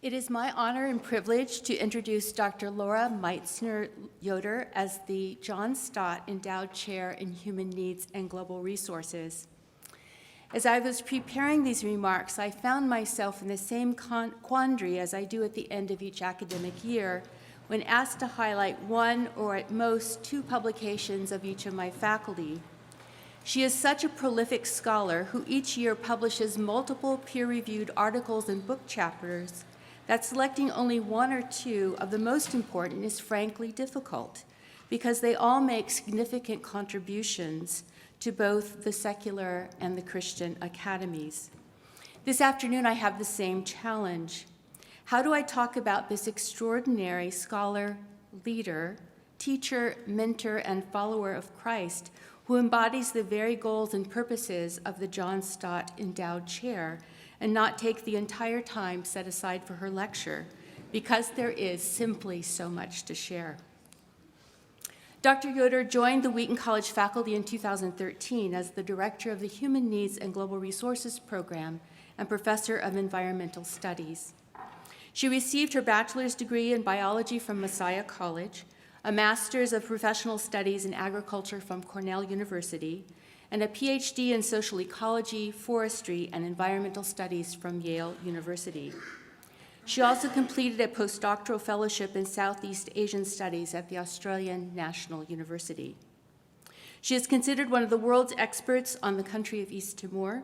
It is my honor and privilege to introduce Dr. Laura Meitzner Yoder as the John Stott Endowed Chair in Human Needs and Global Resources. As I was preparing these remarks, I found myself in the same quandary as I do at the end of each academic year when asked to highlight one or at most two publications of each of my faculty. She is such a prolific scholar who each year publishes multiple peer-reviewed articles and book chapters that selecting only one or two of the most important is frankly difficult because they all make significant contributions to both the secular and the Christian academies. This afternoon I have the same challenge. How do I talk about this extraordinary scholar, leader, teacher, mentor, and follower of Christ who embodies the very goals and purposes of the John Stott Endowed Chair and not take the entire time set aside for her lecture, because there is simply so much to share. Dr. Yoder joined the Wheaton College faculty in 2013 as the director of the Human Needs and Global Resources program and professor of environmental studies. She received her bachelor's degree in biology from Messiah College, a master's of professional studies in agriculture from Cornell University, and a PhD in social ecology, forestry, and environmental studies from Yale University. She also completed a postdoctoral fellowship in Southeast Asian studies at the Australian National University. She is considered one of the world's experts on the country of East Timor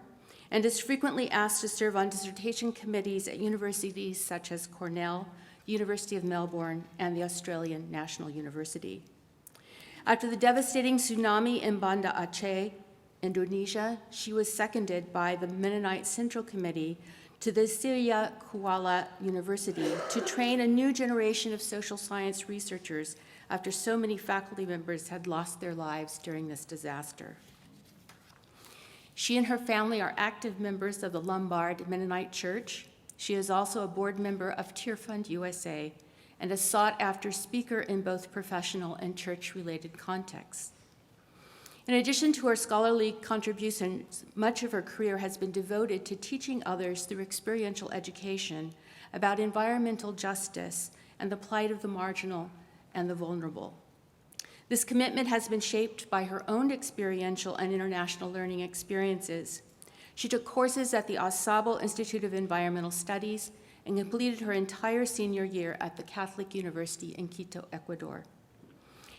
and is frequently asked to serve on dissertation committees at universities such as Cornell, University of Melbourne, and the Australian National University. After the devastating tsunami in Banda Aceh, Indonesia, she was seconded by the Mennonite Central Committee to the Syria Kuala University to train a new generation of social science researchers after so many faculty members had lost their lives during this disaster. She and her family are active members of the Lombard Mennonite Church. She is also a board member of Tear Fund USA and a sought-after speaker in both professional and church-related contexts. In addition to her scholarly contributions, much of her career has been devoted to teaching others through experiential education about environmental justice and the plight of the marginal and the vulnerable. This commitment has been shaped by her own experiential and international learning experiences. She took courses at the Au Institute of Environmental Studies and completed her entire senior year at the Catholic University in Quito, Ecuador.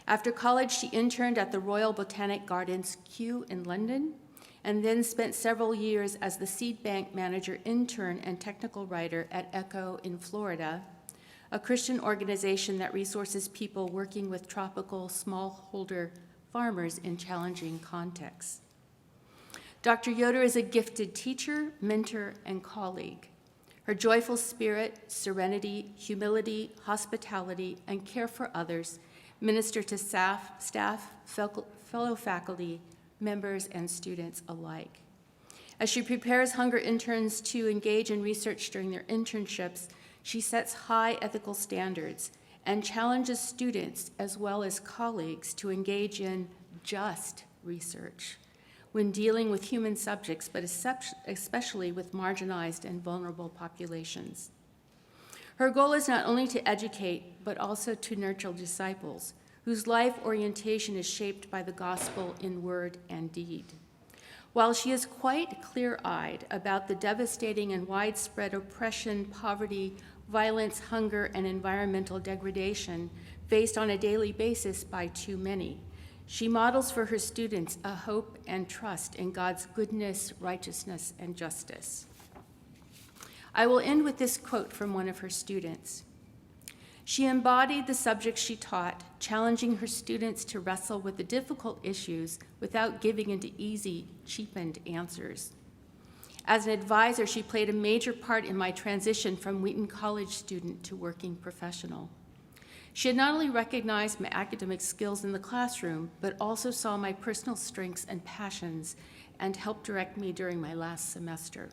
After college, she interned at the Royal Botanic Gardens, Kew in London, and then spent several years as the seed bank manager, intern, and technical writer at ECHO in Florida, a Christian organization that resources people working with tropical smallholder farmers in challenging contexts. Dr. Yoder is a gifted teacher, mentor, and colleague. Her joyful spirit, serenity, humility, hospitality, and care for others minister to staff, fellow faculty, members, and students alike. As she prepares hunger interns to engage in research during their internships, she sets high ethical standards and challenges students as well as colleagues to engage in just research when dealing with human subjects, but especially with marginalized and vulnerable populations. Her goal is not only to educate, but also to nurture disciples whose life orientation is shaped by the gospel in word and deed. While she is quite clear-eyed about the devastating and widespread oppression, poverty, violence, hunger, and environmental degradation faced on a daily basis by too many, she models for her students a hope and trust in God's goodness, righteousness, and justice. I will end with this quote from one of her students. She embodied the subjects she taught, challenging her students to wrestle with the difficult issues without giving into easy, cheapened answers. As an advisor, she played a major part in my transition from Wheaton College student to working professional. She had not only recognized my academic skills in the classroom, but also saw my personal strengths and passions and helped direct me during my last semester.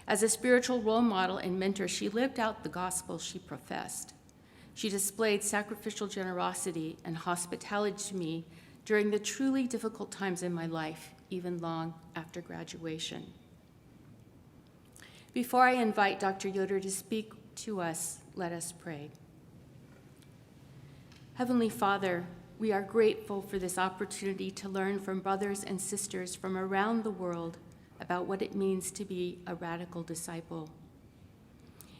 As a spiritual role model and mentor, she lived out the gospel she professed. She displayed sacrificial generosity and hospitality to me during the truly difficult times in my life, even long after graduation. Before I invite Dr. Yoder to speak to us, let us pray. Heavenly Father, we are grateful for this opportunity to learn from brothers and sisters from around the world about what it means to be a radical disciple.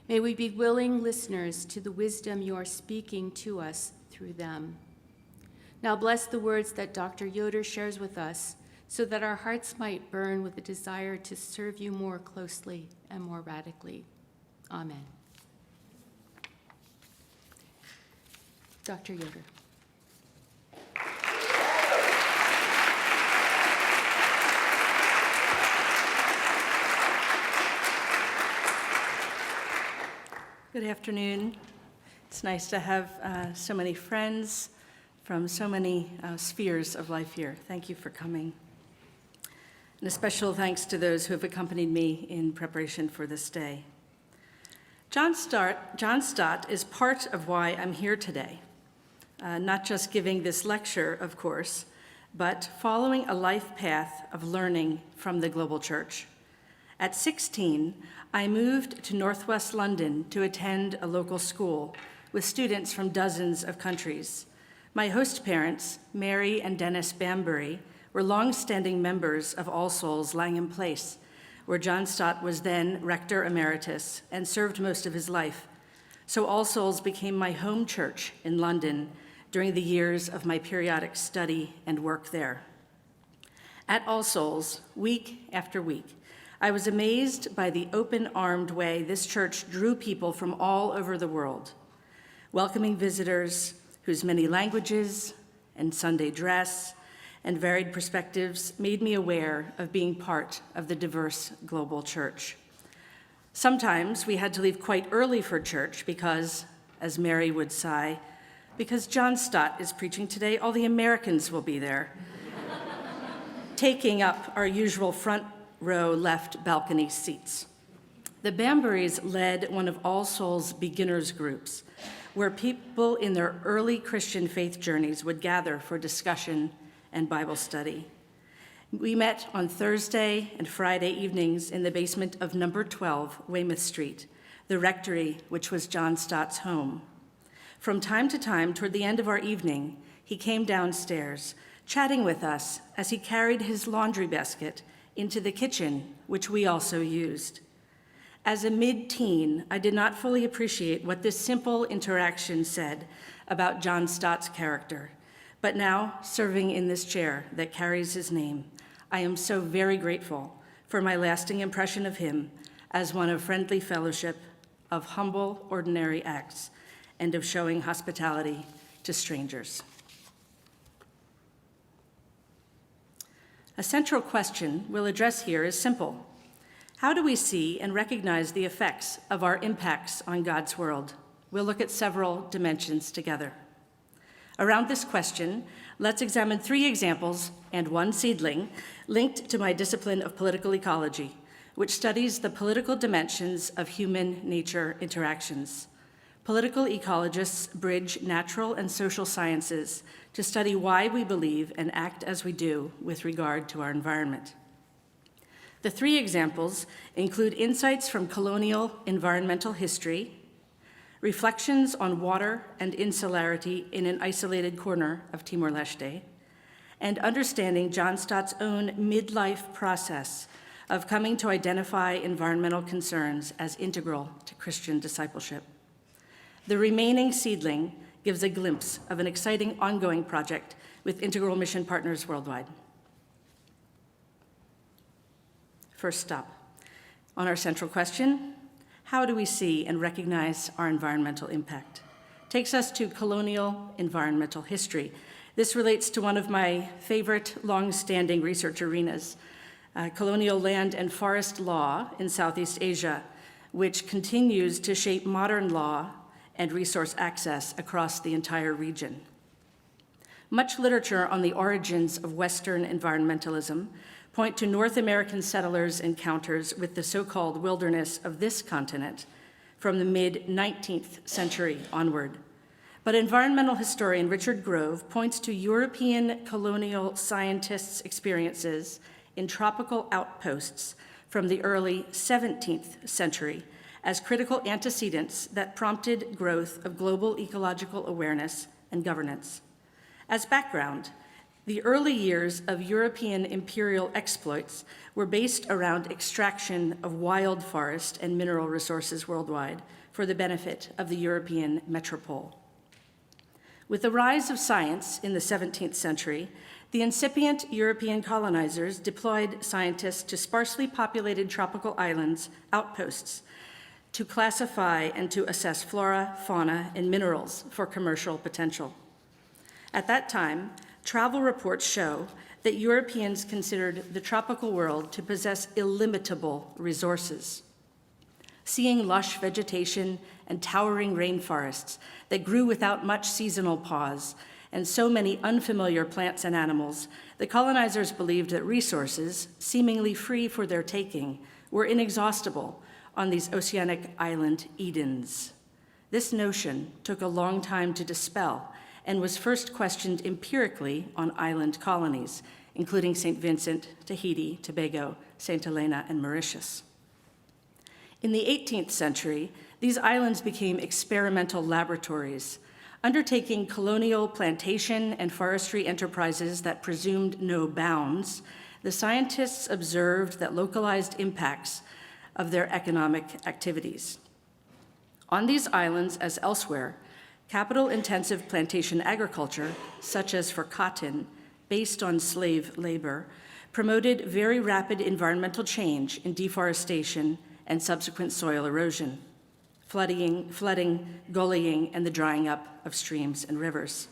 May we be willing listeners to the wisdom you are speaking to us through them. Now bless the words that Dr. Yoder shares with us so that our hearts might burn with a desire to serve you more closely and more radically. Amen. Dr. Yoder. Good afternoon. It's nice to have so many friends from so many spheres of life here. Thank you for coming. And a special thanks to those who have accompanied me in preparation for this day. John Stott is part of why I'm here today, not just giving this lecture, of course, but following a life path of learning from the global church. At 16, I moved to Northwest London to attend a local school with students from dozens of countries. My host parents, Mary and Dennis Bambury, were long-standing members of All Souls Langham Place, where John Stott was then rector emeritus and served most of his life. So All Souls became my home church in London during the years of my periodic study and work there. At All Souls, week after week, I was amazed by the open-armed way this church drew people from all over the world, welcoming visitors whose many languages and Sunday dress and varied perspectives made me aware of being part of the diverse global church. Sometimes we had to leave quite early for church because, as Mary would sigh, because John Stott is preaching today, all the Americans will be there, taking up our usual front row left balcony seats. The Bamburys led one of All Souls beginners groups, where people in their early Christian faith journeys would gather for discussion and Bible study. We met on Thursday and Friday evenings in the basement of number 12 Weymouth Street, the rectory which was John Stott's home. From time to time, toward the end of our evening, he came downstairs, chatting with us as he carried his laundry basket into the kitchen, which we also used. As a mid-teen, I did not fully appreciate what this simple interaction said about John Stott's character. But now, serving in this chair that carries his name, I am so very grateful for my lasting impression of him as one of friendly fellowship, of humble, ordinary acts, and of showing hospitality to strangers. A central question we'll address here is simple. How do we see and recognize the effects of our impacts on God's world? We'll look at several dimensions together. Around this question, let's examine 3 examples and 1 seedling linked to my discipline of political ecology, which studies the political dimensions of human-nature interactions. Political ecologists bridge natural and social sciences to study why we believe and act as we do with regard to our environment. The 3 examples include insights from colonial environmental history, reflections on water and insularity in an isolated corner of Timor-Leste, and understanding John Stott's own midlife process of coming to identify environmental concerns as integral to Christian discipleship. The remaining seedling gives a glimpse of an exciting ongoing project with Integral Mission Partners worldwide. First stop on our central question, how do we see and recognize our environmental impact? Takes us to colonial environmental history. This relates to one of my favorite long-standing research arenas, colonial land and forest law in Southeast Asia, which continues to shape modern law and resource access across the entire region. Much literature on the origins of Western environmentalism point to North American settlers' encounters with the so-called wilderness of this continent from the mid-19th century onward. But environmental historian Richard Grove points to European colonial scientists' experiences in tropical outposts from the early 17th century as critical antecedents that prompted growth of global ecological awareness and governance. As background, the early years of European imperial exploits were based around extraction of wild forest and mineral resources worldwide for the benefit of the European metropole. With the rise of science in the 17th century, the incipient European colonizers deployed scientists to sparsely populated tropical islands, outposts, to classify and to assess flora, fauna, and minerals for commercial potential. At that time, travel reports show that Europeans considered the tropical world to possess illimitable resources. Seeing lush vegetation and towering rainforests that grew without much seasonal pause, and so many unfamiliar plants and animals, the colonizers believed that resources, seemingly free for their taking, were inexhaustible on these oceanic island Edens. This notion took a long time to dispel and was first questioned empirically on island colonies, including St. Vincent, Tahiti, Tobago, St. Helena, and Mauritius. In the 18th century, these islands became experimental laboratories, undertaking colonial plantation and forestry enterprises that presumed no bounds. The scientists observed that localized impacts of their economic activities. On these islands, as elsewhere, capital-intensive plantation agriculture, such as for cotton, based on slave labor, promoted very rapid environmental change in deforestation and subsequent soil erosion, flooding, gullying, and the drying up of streams and rivers.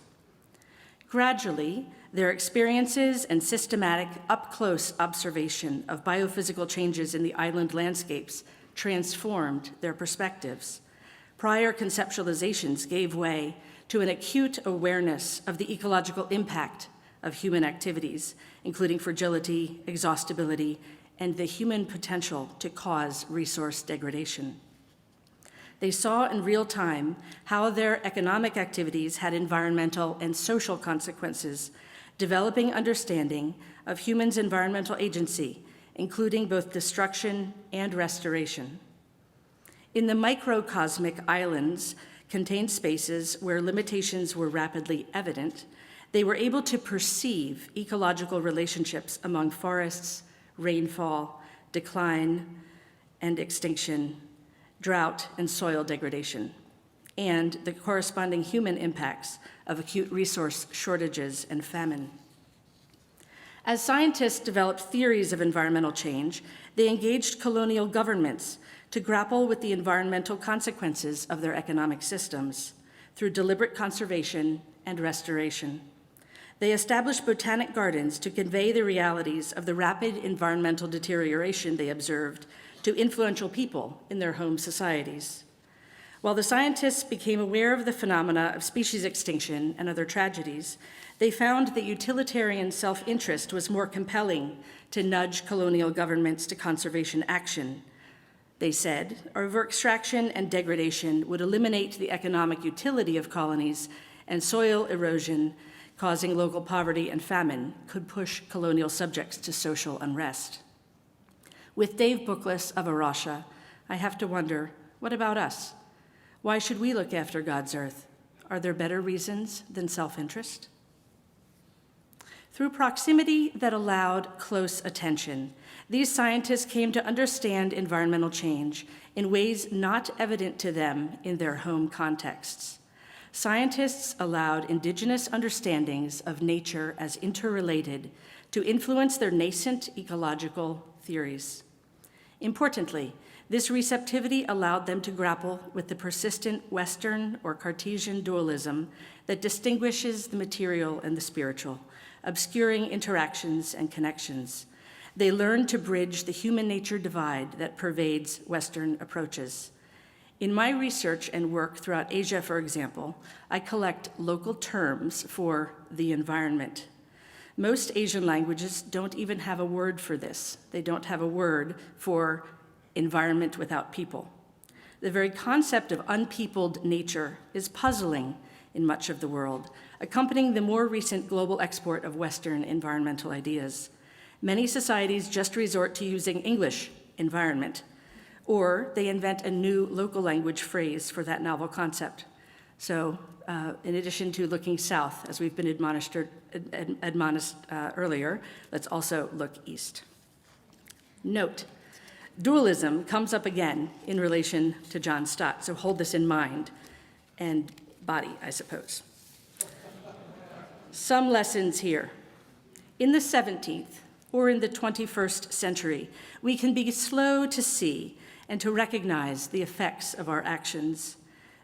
Gradually, their experiences and systematic up-close observation of biophysical changes in the island landscapes transformed their perspectives. Prior conceptualizations gave way to an acute awareness of the ecological impact of human activities, including fragility, exhaustibility, and the human potential to cause resource degradation. They saw in real time how their economic activities had environmental and social consequences, developing understanding of humans' environmental agency, including both destruction and restoration. In the microcosmic islands contained spaces where limitations were rapidly evident, they were able to perceive ecological relationships among forests, rainfall, decline and extinction, drought and soil degradation, and the corresponding human impacts of acute resource shortages and famine. As scientists developed theories of environmental change, they engaged colonial governments to grapple with the environmental consequences of their economic systems through deliberate conservation and restoration. They established botanic gardens to convey the realities of the rapid environmental deterioration they observed to influential people in their home societies. While the scientists became aware of the phenomena of species extinction and other tragedies, they found that utilitarian self-interest was more compelling to nudge colonial governments to conservation action. They said, over-extraction and degradation would eliminate the economic utility of colonies, and soil erosion, causing local poverty and famine, could push colonial subjects to social unrest. With Dave Bookless of Arusha, I have to wonder, what about us? Why should we look after God's earth? Are there better reasons than self-interest? Through proximity that allowed close attention, these scientists came to understand environmental change in ways not evident to them in their home contexts. Scientists allowed indigenous understandings of nature as interrelated to influence their nascent ecological theories. Importantly, this receptivity allowed them to grapple with the persistent Western or Cartesian dualism that distinguishes the material and the spiritual, obscuring interactions and connections. They learned to bridge the human-nature divide that pervades Western approaches. In my research and work throughout Asia, for example, I collect local terms for the environment. Most Asian languages don't even have a word for this. They don't have a word for environment without people. The very concept of unpeopled nature is puzzling in much of the world, accompanying the more recent global export of Western environmental ideas. Many societies just resort to using English environment, or they invent a new local language phrase for that novel concept. So in addition to looking south, as we've been admonished earlier, let's also look east. Note, dualism comes up again in relation to John Stott, so hold this in mind, and body, I suppose. Some lessons here. In the 17th or in the 21st century, we can be slow to see and to recognize the effects of our actions.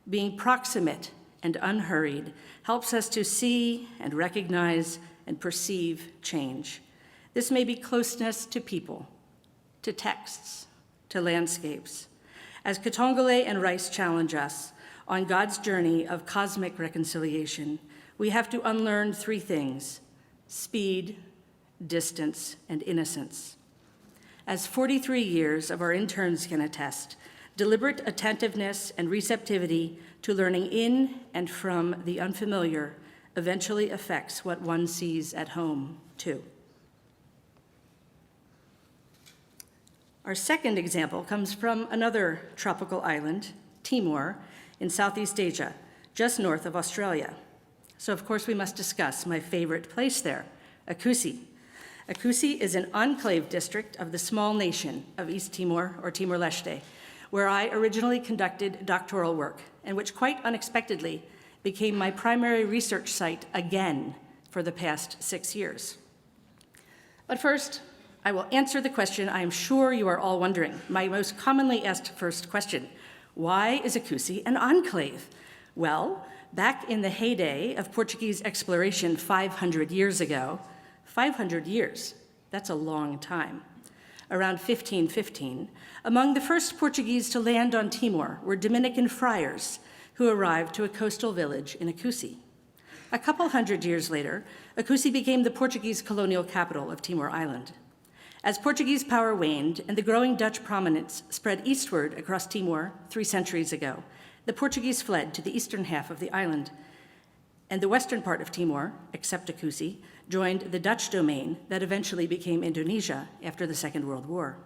Being proximate and unhurried helps us to see and recognize and perceive change. This may be closeness to people, to texts, to landscapes. As Katongole and Rice challenge us on God's journey of cosmic reconciliation, we have to unlearn three things: speed, distance, and innocence. As 43 years of our interns can attest, deliberate attentiveness and receptivity to learning in and from the unfamiliar eventually affects what one sees at home, too. Our second example comes from another tropical island, Timor, in Southeast Asia, just north of Australia. So, of course, we must discuss my favorite place there, Akusi. Akusi is an enclave district of the small nation of East Timor, or Timor-Leste, where I originally conducted doctoral work, and which quite unexpectedly became my primary research site again for the past 6 years. But first, I will answer the question I am sure you are all wondering, my most commonly asked first question: why is Akusi an enclave? Well, back in the heyday of Portuguese exploration 500 years ago, 500 years, that's a long time. Around 1515, among the first Portuguese to land on Timor were Dominican friars who arrived to a coastal village in Akusi. A couple hundred years later, Akusi became the Portuguese colonial capital of Timor Island. As Portuguese power waned and the growing Dutch prominence spread eastward across Timor 3 centuries ago, the Portuguese fled to the eastern half of the island, and the western part of Timor, except Akusi, joined the Dutch domain that eventually became Indonesia after the Second World War.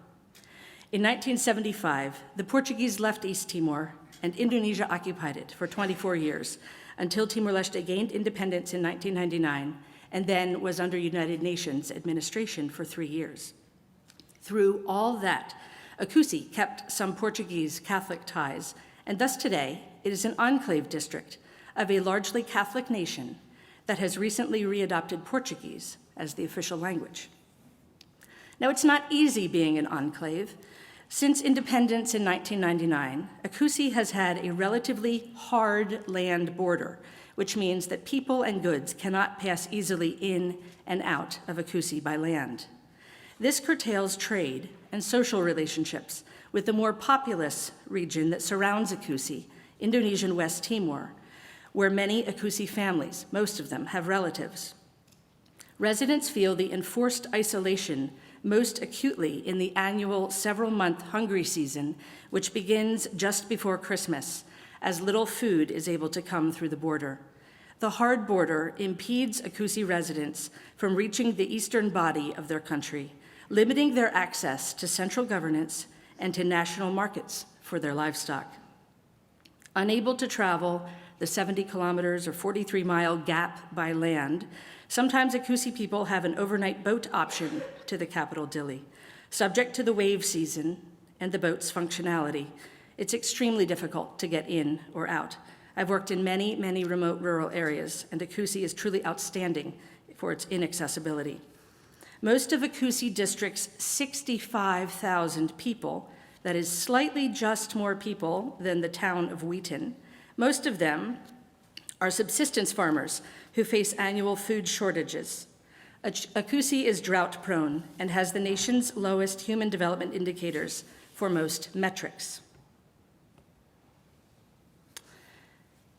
In 1975, the Portuguese left East Timor, and Indonesia occupied it for 24 years, until Timor-Leste gained independence in 1999, and then was under United Nations administration for 3 years. Through all that, Akusi kept some Portuguese Catholic ties, and thus today it is an enclave district of a largely Catholic nation that has recently readopted Portuguese as the official language. Now, it's not easy being an enclave. Since independence in 1999, Akusi has had a relatively hard land border, which means that people and goods cannot pass easily in and out of Akusi by land. This curtails trade and social relationships with the more populous region that surrounds Akusi, Indonesian West Timor, where many Akusi families, most of them, have relatives. Residents feel the enforced isolation most acutely in the annual several-month hungry season, which begins just before Christmas, as little food is able to come through the border. The hard border impedes Akusi residents from reaching the eastern body of their country, limiting their access to central governance and to national markets for their livestock. Unable to travel the 70 kilometers or 43-mile gap by land, sometimes Akusi people have an overnight boat option to the capital, Dili. Subject to the wave season and the boat's functionality, it's extremely difficult to get in or out. I've worked in many, many remote rural areas, and Akusi is truly outstanding for its inaccessibility. Most of Akusi district's 65,000 people, that is slightly just more people than the town of Wheaton, most of them are subsistence farmers who face annual food shortages. Akusi is drought-prone and has the nation's lowest human development indicators for most metrics.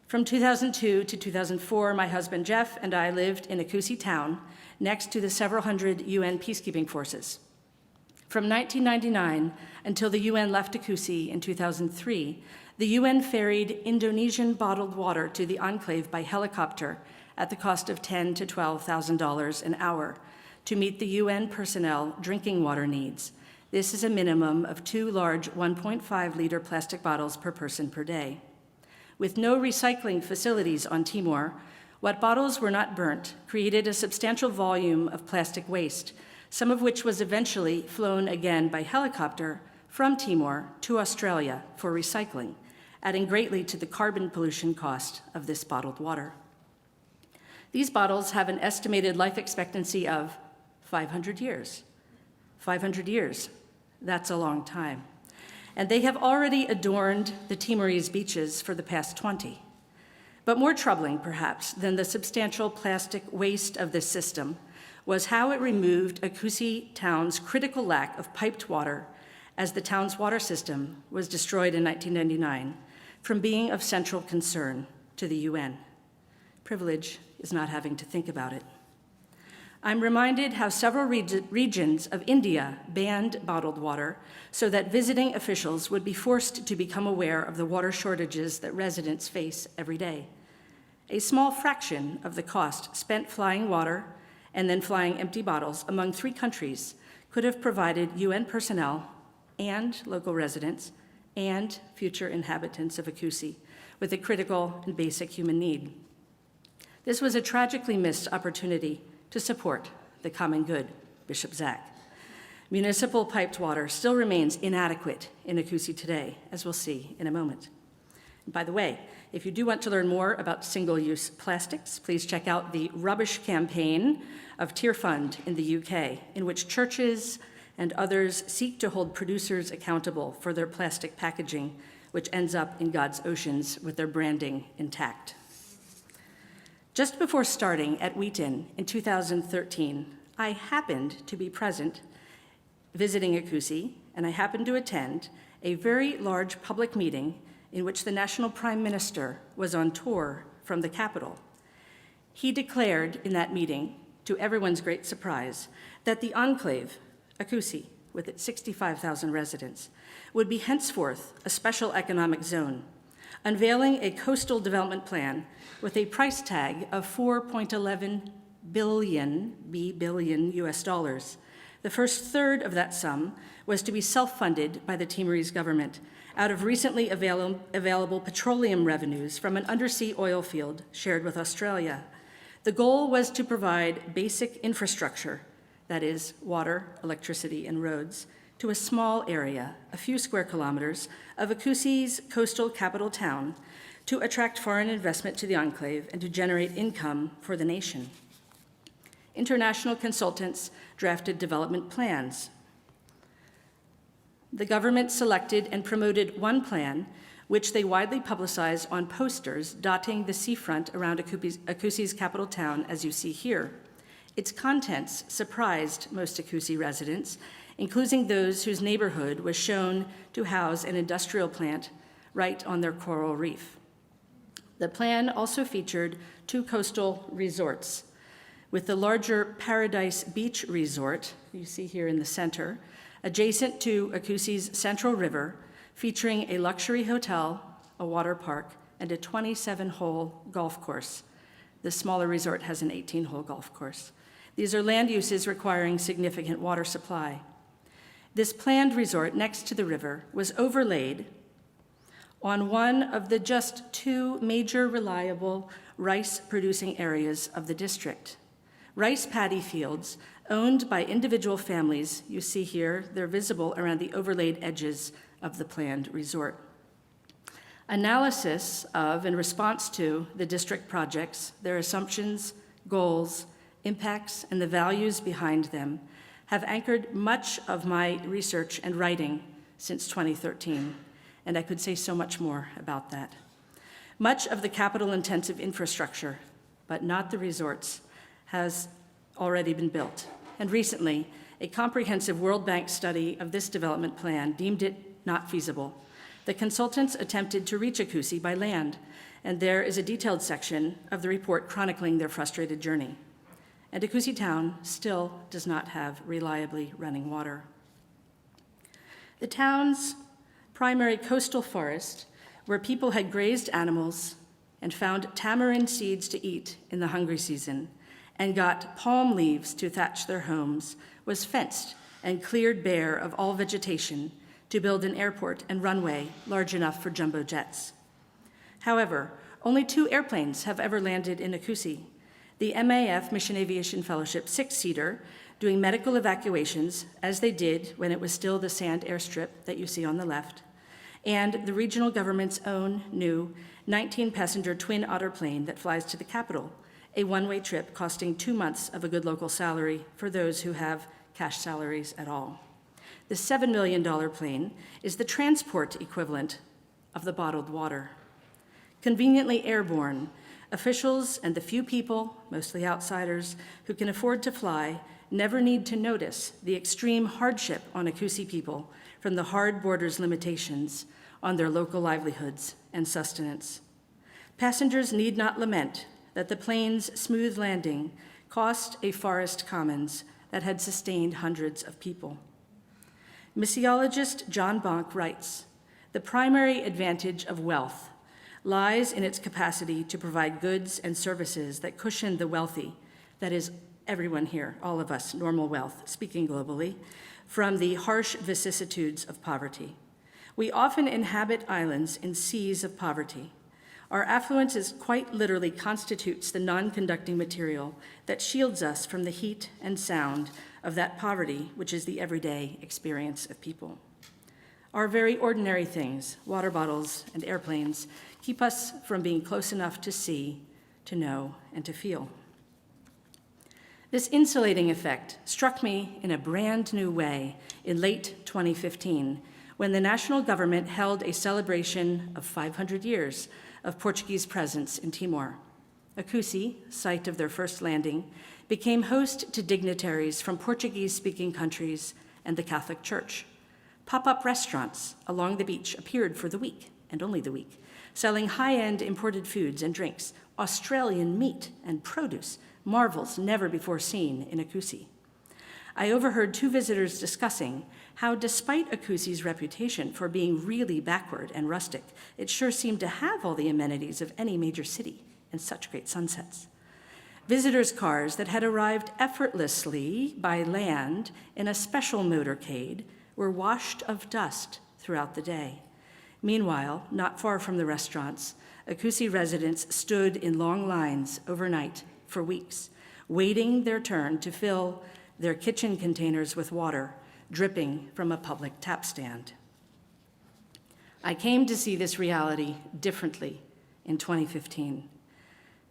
From 2002 to 2004, my husband Jeff and I lived in Akusi town next to the several hundred UN peacekeeping forces. From 1999 until the UN left Akusi in 2003, the UN ferried Indonesian bottled water to the enclave by helicopter at the cost of $10,000 to $12,000 an hour to meet the UN personnel drinking water needs, This is a minimum of 2 large 1.5-liter plastic bottles per person per day. With no recycling facilities on Timor, what bottles were not burnt created a substantial volume of plastic waste, some of which was eventually flown again by helicopter from Timor to Australia for recycling, adding greatly to the carbon pollution cost of this bottled water. These bottles have an estimated life expectancy of 500 years. 500 years, that's a long time. And they have already adorned the Timorese beaches for the past 20. But more troubling, perhaps, than the substantial plastic waste of this system was how it removed Akusi town's critical lack of piped water as the town's water system was destroyed in 1999 from being of central concern to the UN. Privilege is not having to think about it. I'm reminded how several regions of India banned bottled water so that visiting officials would be forced to become aware of the water shortages that residents face every day. A small fraction of the cost spent flying water and then flying empty bottles among 3 countries could have provided UN personnel and local residents and future inhabitants of Akusi with a critical and basic human need. This was a tragically missed opportunity to support the common good, Bishop Zach. Municipal piped water still remains inadequate in Akusi today, as we'll see in a moment. And by the way, if you do want to learn more about single-use plastics, please check out the Rubbish Campaign of Tear Fund in the UK, in which churches and others seek to hold producers accountable for their plastic packaging, which ends up in God's oceans with their branding intact. Just before starting at Wheaton in 2013, I happened to be present visiting Akusi, and I happened to attend a very large public meeting in which the National Prime Minister was on tour from the capital. He declared in that meeting, to everyone's great surprise, that the enclave, Akusi, with its 65,000 residents, would be henceforth a special economic zone, unveiling a coastal development plan with a price tag of $4.11 billion US dollars. The first third of that sum was to be self-funded by the Timorese government out of recently available petroleum revenues from an undersea oil field shared with Australia. The goal was to provide basic infrastructure, that is, water, electricity, and roads, to a small area, a few square kilometers, of Akusi's coastal capital town to attract foreign investment to the enclave and to generate income for the nation. International consultants drafted development plans. The government selected and promoted one plan, which they widely publicized on posters dotting the seafront around Akusi's capital town, as you see here. Its contents surprised most Akusi residents, including those whose neighborhood was shown to house an industrial plant right on their coral reef. The plan also featured 2 coastal resorts, with the larger Paradise Beach Resort, you see here in the center, adjacent to Akusi's Central River, featuring a luxury hotel, a water park, and a 27-hole golf course. The smaller resort has an 18-hole golf course. These are land uses requiring significant water supply. This planned resort next to the river was overlaid on one of the just 2 major reliable rice-producing areas of the district. Rice paddy fields owned by individual families, you see here, they're visible around the overlaid edges of the planned resort. Analysis of and response to the district projects, their assumptions, goals, impacts, and the values behind them have anchored much of my research and writing since 2013, and I could say so much more about that. Much of the capital-intensive infrastructure, but not the resorts, has already been built. And recently, a comprehensive World Bank study of this development plan deemed it not feasible. The consultants attempted to reach Akusi by land, and there is a detailed section of the report chronicling their frustrated journey. And Akusi town still does not have reliably running water. The town's primary coastal forest, where people had grazed animals and found tamarind seeds to eat in the hungry season, and got palm leaves to thatch their homes, was fenced and cleared bare of all vegetation to build an airport and runway large enough for jumbo jets. However, only 2 airplanes have ever landed in Ekusi. The MAF Mission Aviation Fellowship 6-seater, doing medical evacuations, as they did when it was still the sand airstrip that you see on the left, and the regional government's own new 19-passenger twin otter plane that flies to the capital, a one-way trip costing 2 months of a good local salary for those who have cash salaries at all. The $7 million plane is the transport equivalent of the bottled water. Conveniently airborne, officials and the few people, mostly outsiders, who can afford to fly never need to notice the extreme hardship on Ekusi people from the hard borders limitations on their local livelihoods and sustenance. Passengers need not lament that the plane's smooth landing cost a forest commons that had sustained hundreds of people. Missiologist John Bonk writes, "The primary advantage of wealth lies in its capacity to provide goods and services that cushion the wealthy, that is, everyone here, all of us, normal wealth, speaking globally, from the harsh vicissitudes of poverty. We often inhabit islands in seas of poverty. Our affluence quite literally constitutes the non-conducting material that shields us from the heat and sound of that poverty which is the everyday experience of people. Our very ordinary things, water bottles and airplanes, keep us from being close enough to see, to know, and to feel." This insulating effect struck me in a brand new way in late 2015, when the national government held a celebration of 500 years of Portuguese presence in Timor. Ekusi, site of their first landing, became host to dignitaries from Portuguese-speaking countries and the Catholic Church. Pop-up restaurants along the beach appeared for the week, and only the week, selling high-end imported foods and drinks, Australian meat and produce, marvels never before seen in Ekusi. I overheard 2 visitors discussing how, despite Ekusi's reputation for being really backward and rustic, it sure seemed to have all the amenities of any major city and such great sunsets. Visitors' cars that had arrived effortlessly by land in a special motorcade were washed of dust throughout the day. Meanwhile, not far from the restaurants, Ekusi residents stood in long lines overnight for weeks, waiting their turn to fill their kitchen containers with water dripping from a public tap stand. I came to see this reality differently in 2015.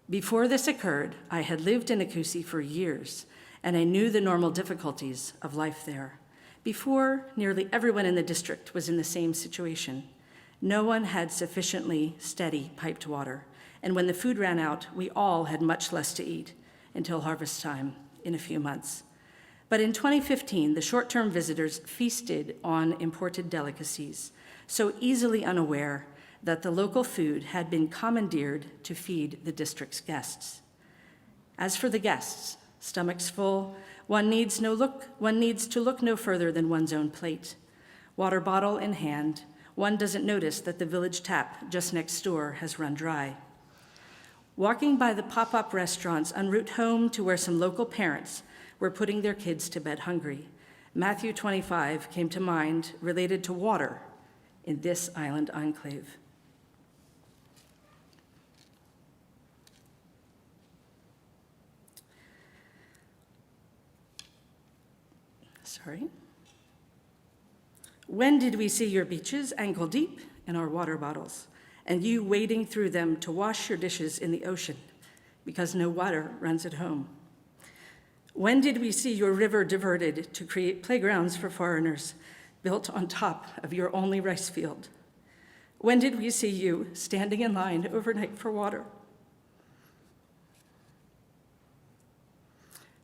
Before this occurred, I had lived in Ekusi for years, and I knew the normal difficulties of life there. Before, nearly everyone in the district was in the same situation. No one had sufficiently steady piped water, and when the food ran out, we all had much less to eat until harvest time in a few months. But in 2015, the short-term visitors feasted on imported delicacies, so easily unaware that the local food had been commandeered to feed the district's guests. As for the guests, stomachs full, one needs to look no further than one's own plate. Water bottle in hand, one doesn't notice that the village tap just next door has run dry. Walking by the pop-up restaurants en route home to where some local parents were putting their kids to bed hungry, Matthew 25 came to mind related to water in this island enclave. Sorry. When did we see your beaches ankle deep in our water bottles, and you wading through them to wash your dishes in the ocean because no water runs at home? When did we see your river diverted to create playgrounds for foreigners built on top of your only rice field? When did we see you standing in line overnight for water?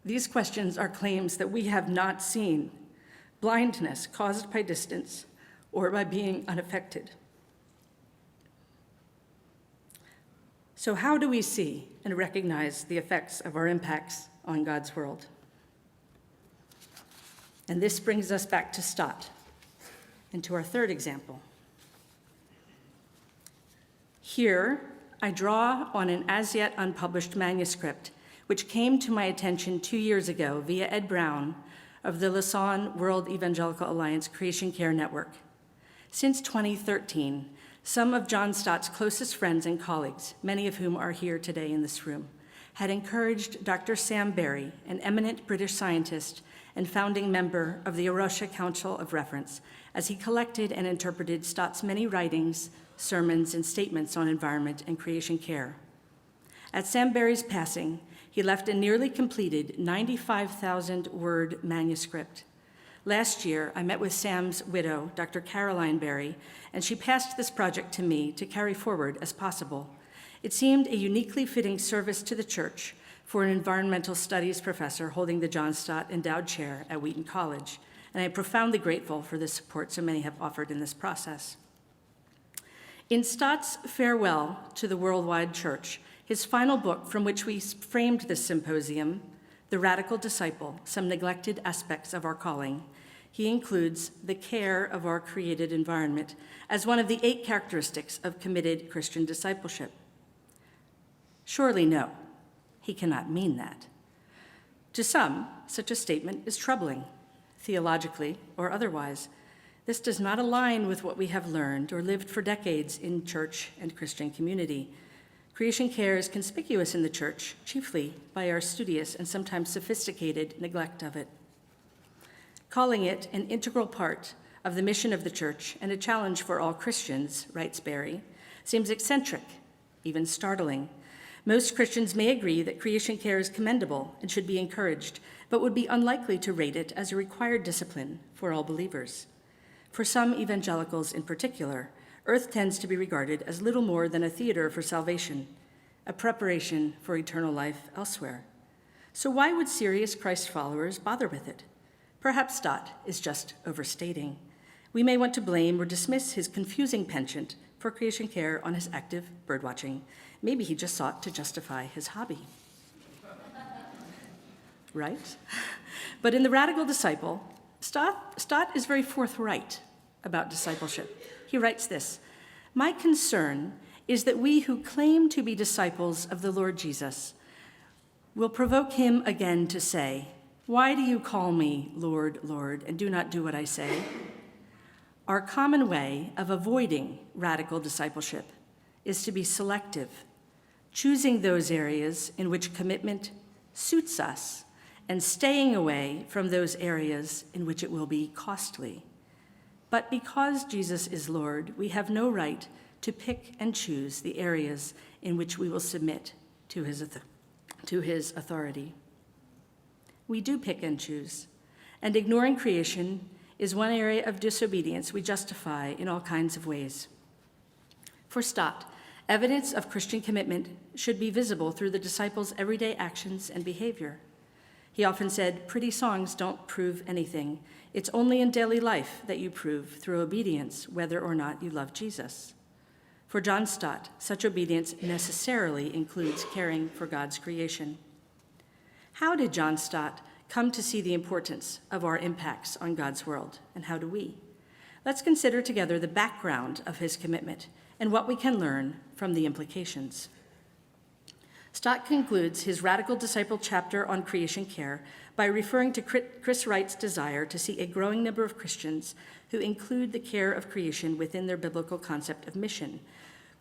These questions are claims that we have not seen, blindness caused by distance or by being unaffected. So how do we see and recognize the effects of our impacts on God's world? And this brings us back to Stott and to our third example. Here, I draw on an as yet unpublished manuscript which came to my attention 2 years ago via Ed Brown, of the Lausanne World Evangelical Alliance Creation Care Network. Since 2013, some of John Stott's closest friends and colleagues, many of whom are here today in this room, had encouraged Dr. Sam Berry, an eminent British scientist and founding member of the A Rocha Council of Reference, as he collected and interpreted Stott's many writings, sermons, and statements on environment and creation care. At Sam Berry's passing, he left a nearly completed 95,000-word manuscript. Last year, I met with Sam's widow, Dr. Caroline Berry, and she passed this project to me to carry forward as possible. It seemed a uniquely fitting service to the church for an environmental studies professor holding the John Stott Endowed Chair at Wheaton College, and I am profoundly grateful for the support so many have offered in this process. In Stott's farewell to the worldwide church, his final book from which we framed this symposium, The Radical Disciple, Some Neglected Aspects of Our Calling, he includes the care of our created environment as one of the 8 characteristics of committed Christian discipleship. Surely no, he cannot mean that. To some, such a statement is troubling, theologically or otherwise. This does not align with what we have learned or lived for decades in church and Christian community. Creation care is conspicuous in the church, chiefly by our studious and sometimes sophisticated neglect of it. Calling it an integral part of the mission of the church and a challenge for all Christians, writes Berry, seems eccentric, even startling. Most Christians may agree that creation care is commendable and should be encouraged, but would be unlikely to rate it as a required discipline for all believers. For some evangelicals in particular, earth tends to be regarded as little more than a theater for salvation, a preparation for eternal life elsewhere. So why would serious Christ followers bother with it? Perhaps Stott is just overstating. We may want to blame or dismiss his confusing penchant for creation care on his active birdwatching. Maybe he just sought to justify his hobby. Right? But in The Radical Disciple, Stott is very forthright about discipleship. He writes this: "My concern is that we who claim to be disciples of the Lord Jesus will provoke him again to say, 'Why do you call me Lord, Lord, and do not do what I say?' Our common way of avoiding radical discipleship is to be selective, choosing those areas in which commitment suits us and staying away from those areas in which it will be costly. But because Jesus is Lord, we have no right to pick and choose the areas in which we will submit to his authority. We do pick and choose, and ignoring creation is one area of disobedience we justify in all kinds of ways. For Stott, evidence of Christian commitment should be visible through the disciples' everyday actions and behavior. He often said, 'Pretty songs don't prove anything. It's only in daily life that you prove through obedience whether or not you love Jesus.' For John Stott, such obedience necessarily includes caring for God's creation. How did John Stott come to see the importance of our impacts on God's world, and how do we? Let's consider together the background of his commitment and what we can learn from the implications. Stott concludes his Radical Disciple chapter on creation care by referring to Chris Wright's desire to see a growing number of Christians who include the care of creation within their biblical concept of mission,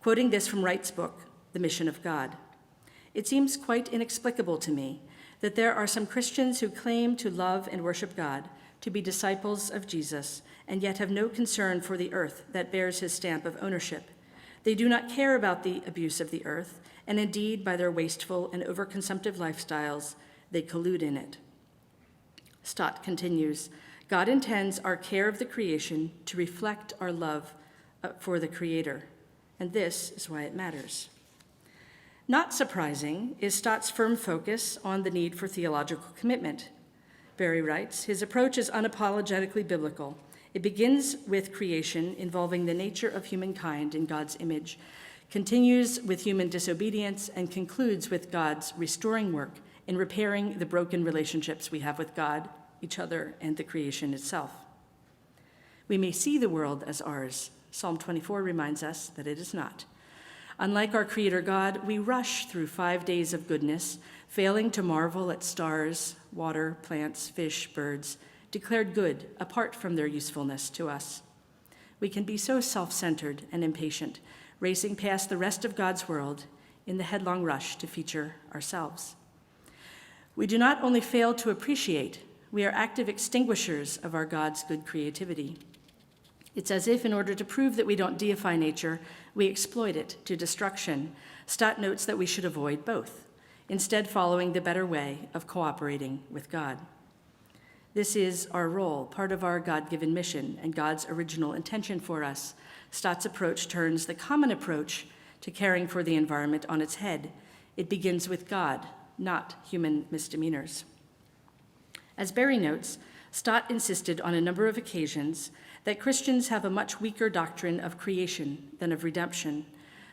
quoting this from Wright's book, The Mission of God. It seems quite inexplicable to me that there are some Christians who claim to love and worship God, to be disciples of Jesus, and yet have no concern for the earth that bears his stamp of ownership. They do not care about the abuse of the earth, and indeed, by their wasteful and overconsumptive lifestyles, they collude in it. Stott continues, "God intends our care of the creation to reflect our love for the Creator, and this is why it matters." Not surprising is Stott's firm focus on the need for theological commitment. Berry writes, his approach is unapologetically biblical. It begins with creation involving the nature of humankind in God's image, continues with human disobedience, and concludes with God's restoring work in repairing the broken relationships we have with God, each other, and the creation itself. We may see the world as ours. Psalm 24 reminds us that it is not. Unlike our Creator God, we rush through 5 days of goodness, failing to marvel at stars, water, plants, fish, birds, declared good apart from their usefulness to us. We can be so self-centered and impatient, racing past the rest of God's world in the headlong rush to feature ourselves. We do not only fail to appreciate, we are active extinguishers of our God's good creativity. It's as if in order to prove that we don't deify nature, we exploit it to destruction. Stott notes that we should avoid both, instead following the better way of cooperating with God. This is our role, part of our God-given mission and God's original intention for us. Stott's approach turns the common approach to caring for the environment on its head. It begins with God, not human misdemeanors. As Barry notes, Stott insisted on a number of occasions that Christians have a much weaker doctrine of creation than of redemption.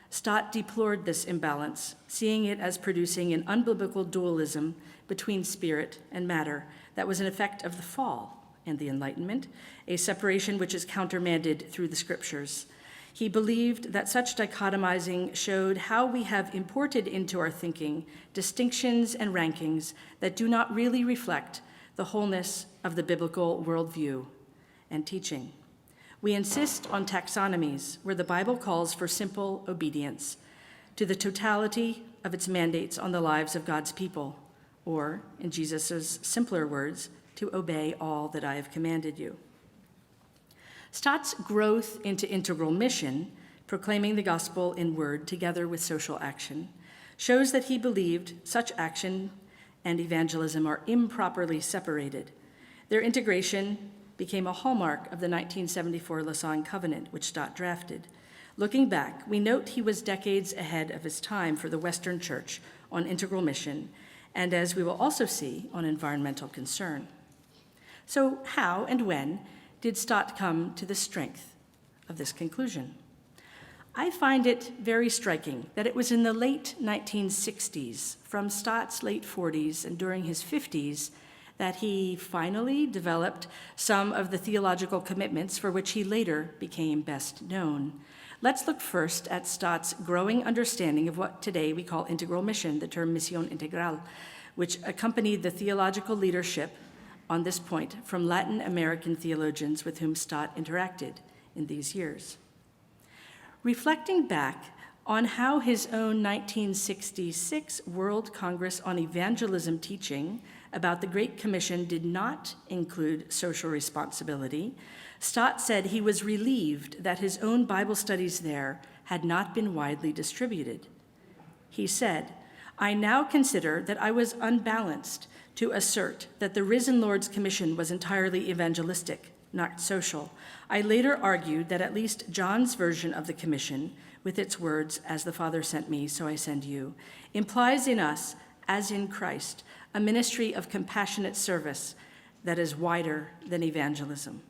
Stott deplored this imbalance, seeing it as producing an unbiblical dualism between spirit and matter that was an effect of the fall and the Enlightenment, a separation which is countermanded through the scriptures. He believed that such dichotomizing showed how we have imported into our thinking distinctions and rankings that do not really reflect the wholeness of the biblical worldview and teaching. We insist on taxonomies where the Bible calls for simple obedience to the totality of its mandates on the lives of God's people, or, in Jesus' simpler words, to obey all that I have commanded you. Stott's growth into integral mission, proclaiming the gospel in word together with social action, shows that he believed such action and evangelism are improperly separated. Their integration became a hallmark of the 1974 Lausanne Covenant, which Stott drafted. Looking back, we note he was decades ahead of his time for the Western Church on integral mission, and as we will also see, on environmental concern. So how and when did Stott come to the strength of this conclusion? I find it very striking that it was in the late 1960s, from Stott's late 40s and during his 50s, that he finally developed some of the theological commitments for which he later became best known. Let's look first at Stott's growing understanding of what today we call integral mission, the term misión integral, which accompanied the theological leadership on this point from Latin American theologians with whom Stott interacted in these years. Reflecting back on how his own 1966 World Congress on Evangelism teaching about the Great Commission did not include social responsibility, Stott said he was relieved that his own Bible studies there had not been widely distributed. He said, "I now consider that I was unbalanced to assert that the risen Lord's commission was entirely evangelistic, not social. I later argued that at least John's version of the commission, with its words, 'As the Father sent me, so I send you,' implies in us, as in Christ, a ministry of compassionate service that is wider than evangelism."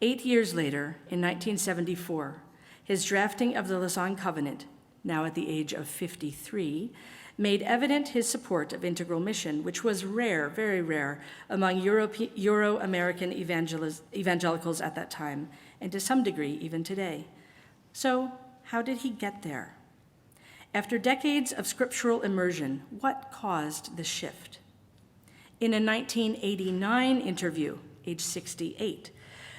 8 years later, in 1974, his drafting of the Lausanne Covenant, now at the age of 53, made evident his support of integral mission, which was rare, very rare, among Euro-American evangelicals at that time, and to some degree even today. So, how did he get there? After decades of scriptural immersion, what caused the shift? In a 1989 interview, age 68,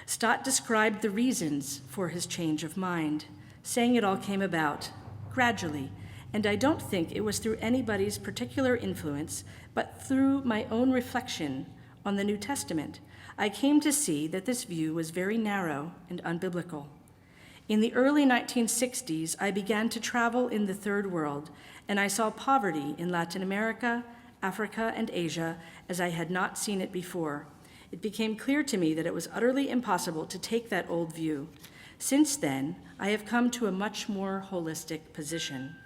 Stott described the reasons for his change of mind, saying it all came about gradually, and I don't think it was through anybody's particular influence, but through my own reflection on the New Testament. I came to see that this view was very narrow and unbiblical. In the early 1960s, I began to travel in the Third World, and I saw poverty in Latin America, Africa, and Asia as I had not seen it before. It became clear to me that it was utterly impossible to take that old view. Since then, I have come to a much more holistic position.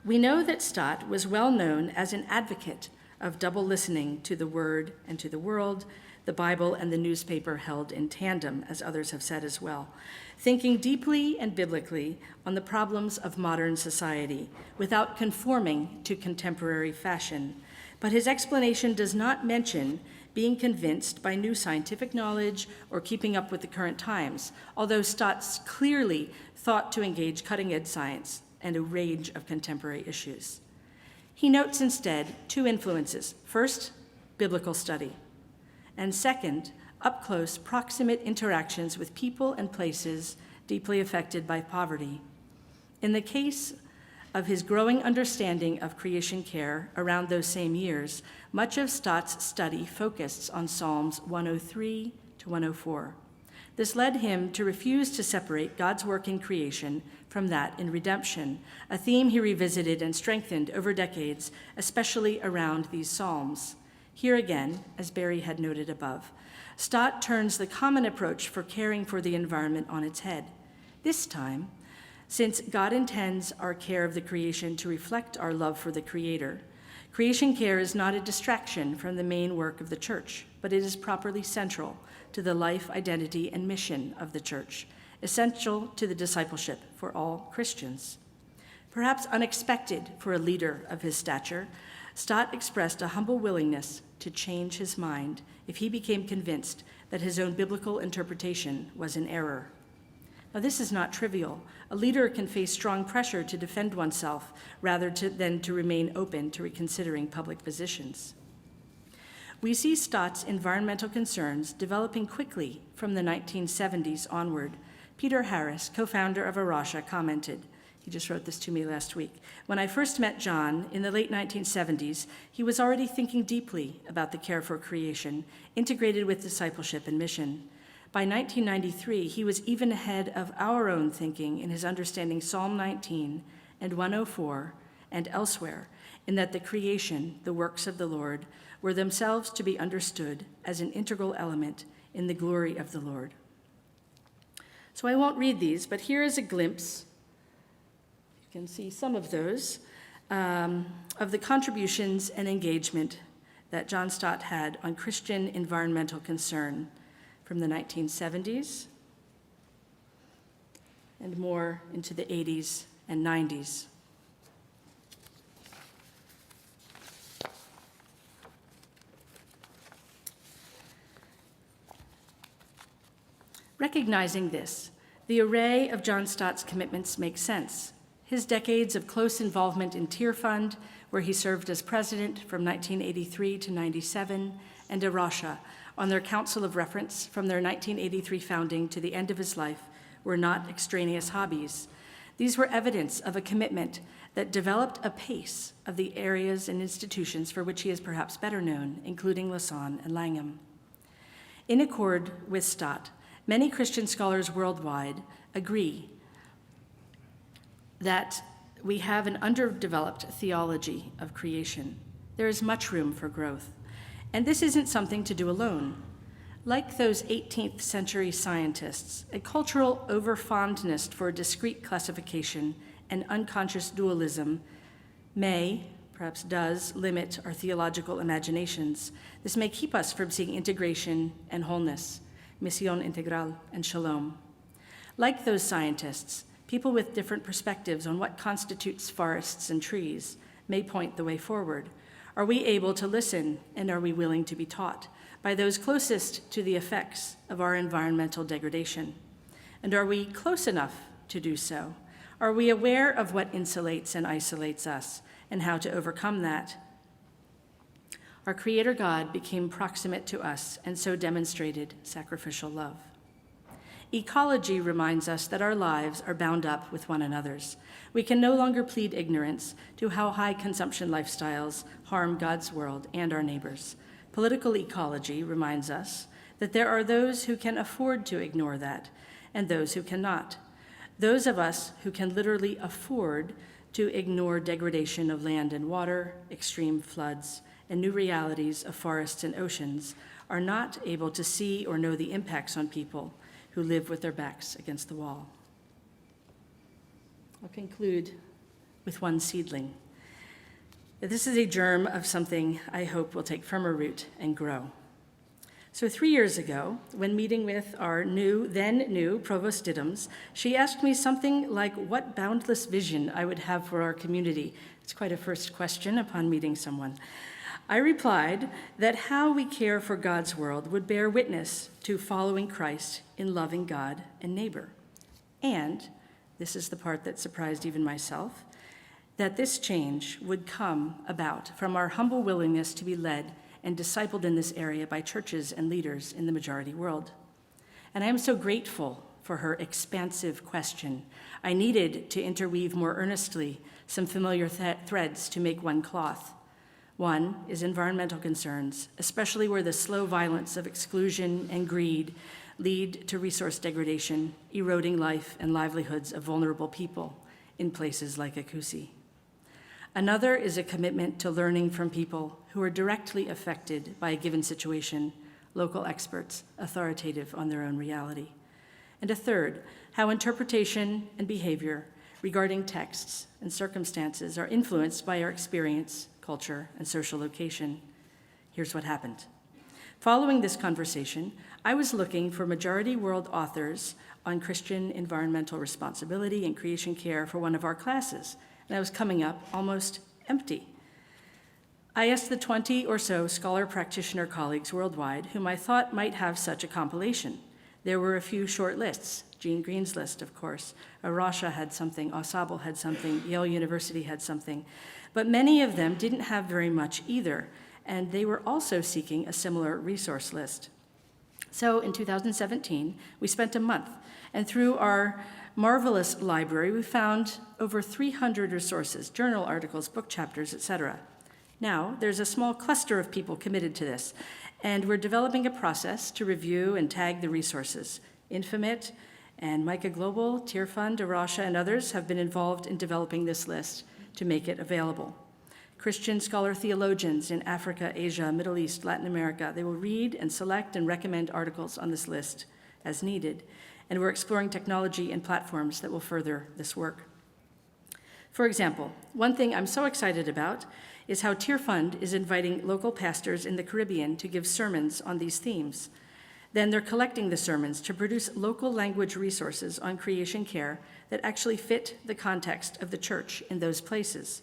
We know that Stott was well known as an advocate of double listening to the Word and to the world, the Bible and the newspaper held in tandem, as others have said as well, thinking deeply and biblically on the problems of modern society without conforming to contemporary fashion. But his explanation does not mention being convinced by new scientific knowledge or keeping up with the current times, although Stott clearly thought to engage cutting-edge science and a range of contemporary issues. He notes instead two influences. First, biblical study. and second, up-close, proximate interactions with people and places deeply affected by poverty. In the case of his growing understanding of creation care around those same years, much of Stott's study focused on Psalms 103 to 104. This led him to refuse to separate God's work in creation from that in redemption, a theme he revisited and strengthened over decades, especially around these psalms. Here again, as Barry had noted above, Stott turns the common approach for caring for the environment on its head. This time, since God intends our care of the creation to reflect our love for the Creator, creation care is not a distraction from the main work of the church, but it is properly central to the life, identity, and mission of the church, essential to the discipleship for all Christians. Perhaps unexpected for a leader of his stature, Stott expressed a humble willingness to change his mind if he became convinced that his own biblical interpretation was in error. Now, this is not trivial. A leader can face strong pressure to defend oneself rather than to remain open to reconsidering public positions. We see Stott's environmental concerns developing quickly from the 1970s onward. Peter Harris, co-founder of Arasha, commented, he just wrote this to me last week, "When I first met John in the late 1970s, he was already thinking deeply about the care for creation, integrated with discipleship and mission. By 1993, he was even ahead of our own thinking in his understanding Psalm 19 and 104 and elsewhere, in that the creation, the works of the Lord, were themselves to be understood as an integral element in the glory of the Lord." So I won't read these, but here is a glimpse, you can see some of those, of the contributions and engagement that John Stott had on Christian environmental concern from the 1970s and more into the 80s and 90s. Recognizing this, the array of John Stott's commitments makes sense. His decades of close involvement in Tear Fund, where he served as president from 1983 to 97, and Arasha, on their council of reference from their 1983 founding to the end of his life, were not extraneous hobbies. These were evidence of a commitment that developed a pace of the areas and institutions for which he is perhaps better known, including Lausanne and Langham. In accord with Stott, many Christian scholars worldwide agree that we have an underdeveloped theology of creation. There is much room for growth. And this isn't something to do alone. Like those 18th century scientists, a cultural overfondness for discrete classification and unconscious dualism may, perhaps does, limit our theological imaginations. This may keep us from seeing integration and wholeness, misión integral and shalom. Like those scientists, people with different perspectives on what constitutes forests and trees may point the way forward. Are we able to listen, and are we willing to be taught by those closest to the effects of our environmental degradation? And are we close enough to do so? Are we aware of what insulates and isolates us, and how to overcome that? Our Creator God became proximate to us and so demonstrated sacrificial love. Ecology reminds us that our lives are bound up with one another's. We can no longer plead ignorance to how high consumption lifestyles harm God's world and our neighbors. Political ecology reminds us that there are those who can afford to ignore that and those who cannot. Those of us who can literally afford to ignore degradation of land and water, extreme floods, and new realities of forests and oceans are not able to see or know the impacts on people who live with their backs against the wall. I'll conclude with one seedling. This is a germ of something I hope will take firmer root and grow. So 3 years ago, when meeting with our then new Provost Diddams, she asked me something like what boundless vision I would have for our community. It's quite a first question upon meeting someone. I replied that how we care for God's world would bear witness to following Christ in loving God and neighbor. And, this is the part that surprised even myself, that this change would come about from our humble willingness to be led and discipled in this area by churches and leaders in the majority world. And I am so grateful for her expansive question. I needed to interweave more earnestly some familiar threads to make one cloth. One is environmental concerns, especially where the slow violence of exclusion and greed lead to resource degradation, eroding life and livelihoods of vulnerable people in places like Ecology. Another is a commitment to learning from people who are directly affected by a given situation, local experts, authoritative on their own reality. And a third, how interpretation and behavior regarding texts and circumstances are influenced by our experience, culture, and social location. Here's what happened. Following this conversation, I was looking for majority world authors on Christian environmental responsibility and creation care for one of our classes, and I was coming up almost empty. I asked the 20 or so scholar practitioner colleagues worldwide whom I thought might have such a compilation. There were a few short lists. Jean Green's list, of course. Arasha had something, Ensemble had something, Yale University had something. But many of them didn't have very much either, and they were also seeking a similar resource list. So in 2017, we spent a month, and through our marvelous library, we found over 300 resources, journal articles, book chapters, etc. Now, there's a small cluster of people committed to this, and we're developing a process to review and tag the resources. Infomit and Micah Global, Tear Fund, Arasha, and others have been involved in developing this list to make it available. Christian scholar theologians in Africa, Asia, Middle East, Latin America, they will read and select and recommend articles on this list as needed. And we're exploring technology and platforms that will further this work. For example, one thing I'm so excited about is how Tear Fund is inviting local pastors in the Caribbean to give sermons on these themes. Then they're collecting the sermons to produce local language resources on creation care that actually fit the context of the church in those places.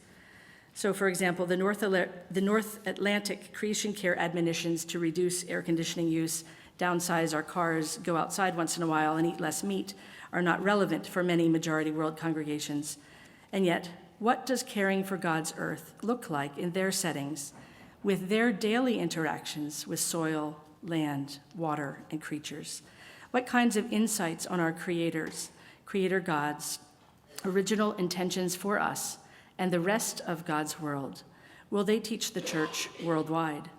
So, for example, the North Atlantic creation care admonitions to reduce air conditioning use, downsize our cars, go outside once in a while, and eat less meat are not relevant for many majority world congregations. And yet, what does caring for God's earth look like in their settings with their daily interactions with soil, land, water, and creatures? What kinds of insights on our creator God's original intentions for us and the rest of God's world will they teach the church worldwide?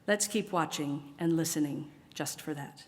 Let's keep watching and listening just for that.